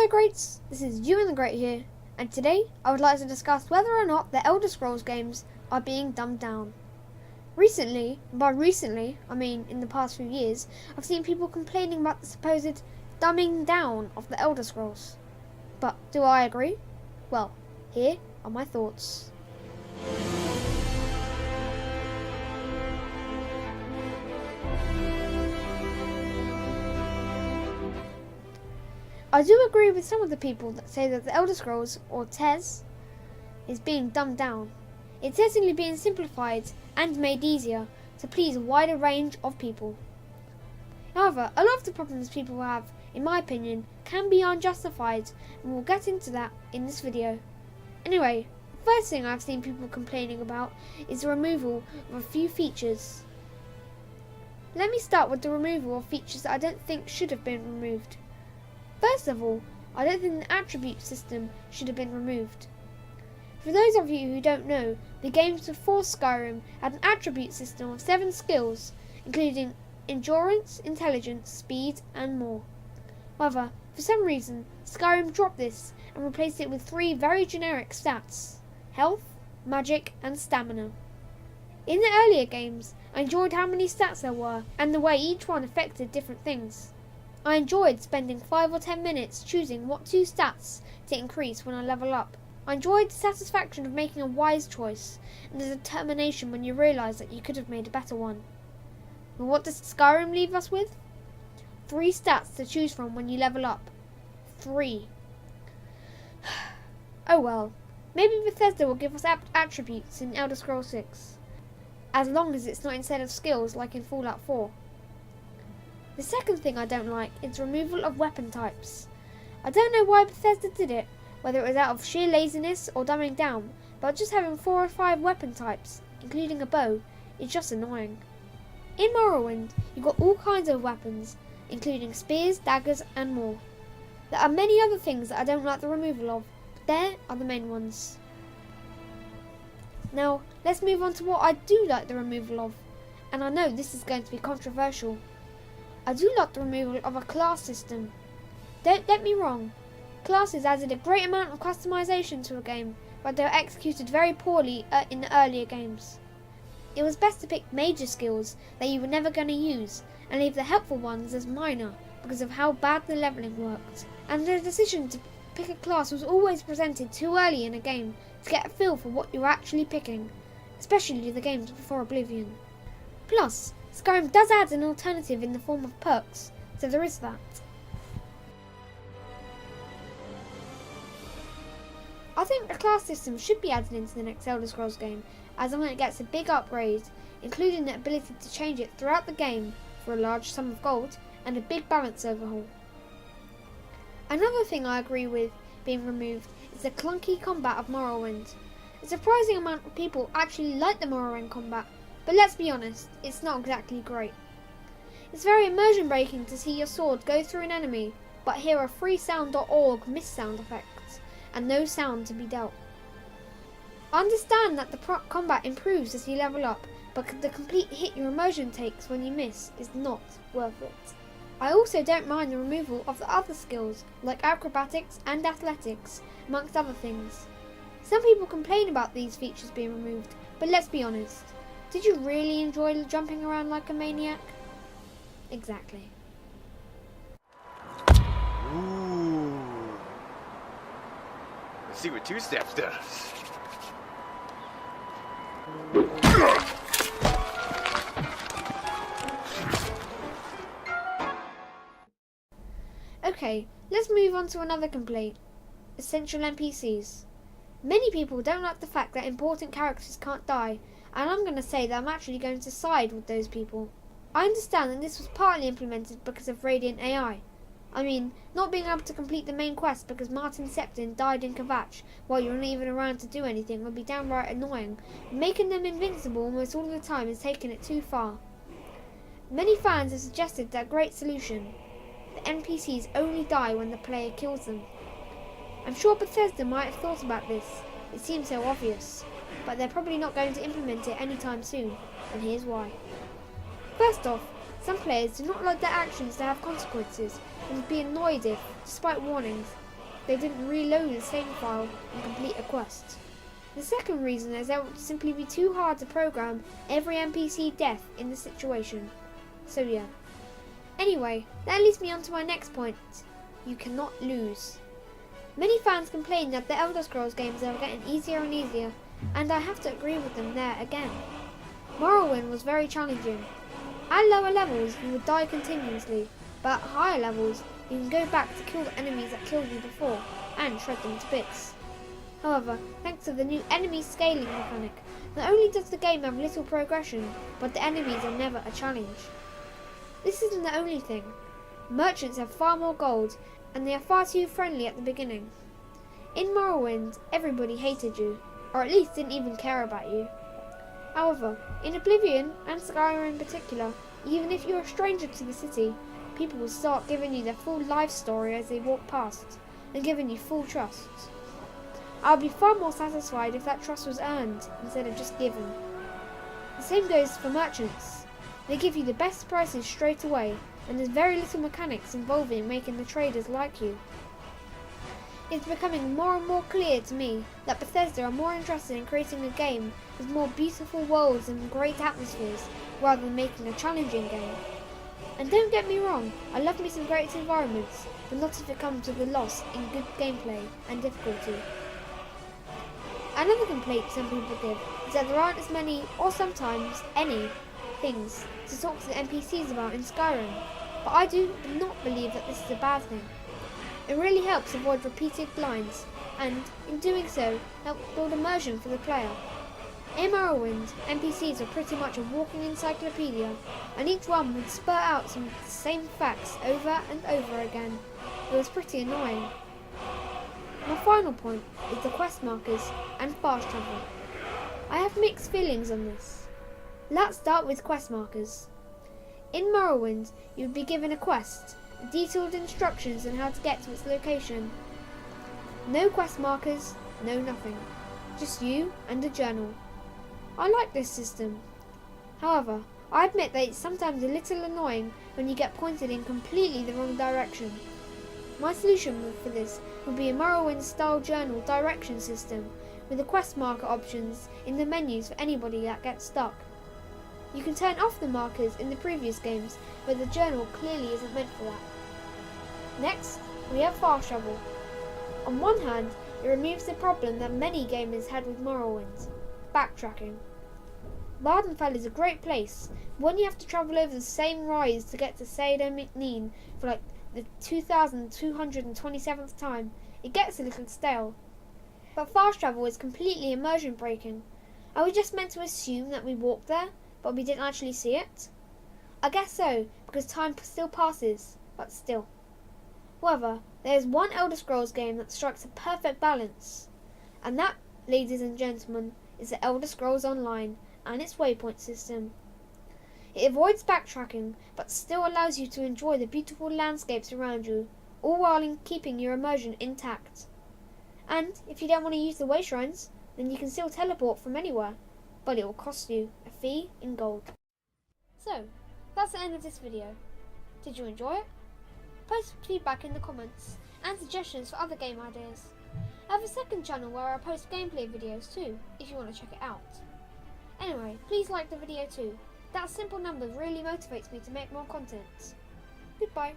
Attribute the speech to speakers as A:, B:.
A: Hello greats, this is EwantheGreat here, and today I would like to discuss whether or not the Elder Scrolls games are being dumbed down. Recently, by recently, I mean in the past few years, I've seen people complaining about the supposed dumbing down of the Elder Scrolls. But do I agree? Well, here are my thoughts. I do agree with some of the people that say that the Elder Scrolls, or TES, is being dumbed down. It's certainly being simplified and made easier to please a wider range of people. However, a lot of the problems people have, in my opinion, can be unjustified, and we'll get into that in this video. Anyway, the first thing I've seen people complaining about is the removal of a few features. Let me start with the removal of features that I don't think should have been removed. First of all, I don't think the attribute system should have been removed. For those of you who don't know, the games before Skyrim had an attribute system of 7 skills, including endurance, intelligence, speed, and more. However, for some reason, Skyrim dropped this and replaced it with 3 very generic stats: health, magic, and stamina. In the earlier games, I enjoyed how many stats there were and the way each one affected different things. I enjoyed spending 5 or 10 minutes choosing what 2 stats to increase when I level up. I enjoyed the satisfaction of making a wise choice and the determination when you realise that you could have made a better one. But what does Skyrim leave us with? 3 stats to choose from when you level up. 3. Oh well, maybe Bethesda will give us attributes in Elder Scrolls 6, as long as it's not instead of skills like in Fallout 4. The second thing I don't like is removal of weapon types. I don't know why Bethesda did it, whether it was out of sheer laziness or dumbing down, but just having 4 or 5 weapon types, including a bow, is just annoying. In Morrowind, you've got all kinds of weapons, including spears, daggers, and more. There are many other things that I don't like the removal of, but there are the main ones. Now, let's move on to what I do like the removal of, and I know this is going to be controversial. I do like the removal of a class system. Don't get me wrong, classes added a great amount of customization to a game, but they were executed very poorly in the earlier games. It was best to pick major skills that you were never going to use, and leave the helpful ones as minor because of how bad the leveling worked. And the decision to pick a class was always presented too early in a game to get a feel for what you were actually picking, especially the games before Oblivion. Plus, Skyrim does add an alternative in the form of perks, so there is that. I think the class system should be added into the next Elder Scrolls game, as when it gets a big upgrade, including the ability to change it throughout the game for a large sum of gold and a big balance overhaul. Another thing I agree with being removed is the clunky combat of Morrowind. A surprising amount of people actually like the Morrowind combat, but let's be honest, it's not exactly great. It's very immersion breaking to see your sword go through an enemy, but hear a freesound.org miss sound effects, and no sound to be dealt. I understand that the combat improves as you level up, but the complete hit your immersion takes when you miss is not worth it. I also don't mind the removal of the other skills, like acrobatics and athletics, amongst other things. Some people complain about these features being removed, but let's be honest. Did you really enjoy jumping around like a maniac? Exactly.
B: Ooh. Let's see what 2 steps does.
A: Okay, let's move on to another complaint. Essential NPCs. Many people don't like the fact that important characters can't die, and I'm going to say that I'm actually going to side with those people. I understand that this was partly implemented because of Radiant AI. I mean, not being able to complete the main quest because Martin Septon died in Kvatch while you're not even around to do anything would be downright annoying. Making them invincible almost all the time is taking it too far. Many fans have suggested that great solution. The NPCs only die when the player kills them. I'm sure Bethesda might have thought about this, it seems so obvious, but they're probably not going to implement it anytime soon, and here's why. First off, some players do not like their actions to have consequences and would be annoyed if, despite warnings, they didn't reload the save file and complete a quest. The second reason is that it would simply be too hard to program every NPC death in the situation. So yeah. Anyway, that leads me on to my next point. You cannot lose. Many fans complain that the Elder Scrolls games are getting easier and easier, and I have to agree with them there again. Morrowind was very challenging. At lower levels you would die continuously, but at higher levels you can go back to kill the enemies that killed you before and shred them to bits. However, thanks to the new enemy scaling mechanic, not only does the game have little progression, but the enemies are never a challenge. This isn't the only thing. Merchants have far more gold, and they are far too friendly at the beginning. In Morrowind, everybody hated you, or at least didn't even care about you. However, in Oblivion, and Skyrim in particular, even if you're a stranger to the city, people will start giving you their full life story as they walk past, and giving you full trust. I'll be far more satisfied if that trust was earned, instead of just given. The same goes for merchants. They give you the best prices straight away, and there's very little mechanics involving making the traders like you. It's becoming more and more clear to me that Bethesda are more interested in creating a game with more beautiful worlds and great atmospheres, rather than making a challenging game. And don't get me wrong, I love me some great environments, but not if it comes with a loss in good gameplay and difficulty. Another complaint some people give is that there aren't as many, or sometimes any, things to talk to the NPCs about in Skyrim, but I do not believe that this is a bad thing. It really helps avoid repeated lines, and, in doing so, help build immersion for the player. In Morrowind, NPCs are pretty much a walking encyclopedia, and each one would spurt out some of the same facts over and over again. It was pretty annoying. My final point is the quest markers and fast travel. I have mixed feelings on this. Let's start with quest markers. In Morrowind, you would be given a quest, with detailed instructions on how to get to its location. No quest markers, no nothing. Just you and a journal. I like this system. However, I admit that it's sometimes a little annoying when you get pointed in completely the wrong direction. My solution for this would be a Morrowind style journal direction system with the quest marker options in the menus for anybody that gets stuck. You can turn off the markers in the previous games, but the journal clearly isn't meant for that. Next, we have fast travel. On one hand, it removes the problem that many gamers had with Morrowind: backtracking. Vardenfell is a great place, but when you have to travel over the same rise to get to Seyda McNeen for like the 2,227th time, it gets a little stale. But fast travel is completely immersion breaking. Are we just meant to assume that we walked there, but we didn't actually see it? I guess so, because time still passes, but still. However, there is one Elder Scrolls game that strikes a perfect balance, and that, ladies and gentlemen, is the Elder Scrolls Online and its waypoint system. It avoids backtracking, but still allows you to enjoy the beautiful landscapes around you, all while keeping your immersion intact. And if you don't want to use the way shrines, then you can still teleport from anywhere, but it will cost you a fee in gold. So, that's the end of this video. Did you enjoy it? Post feedback in the comments, and suggestions for other game ideas. I have a second channel where I post gameplay videos too, if you want to check it out. Anyway, please like the video too. That simple number really motivates me to make more content. Goodbye.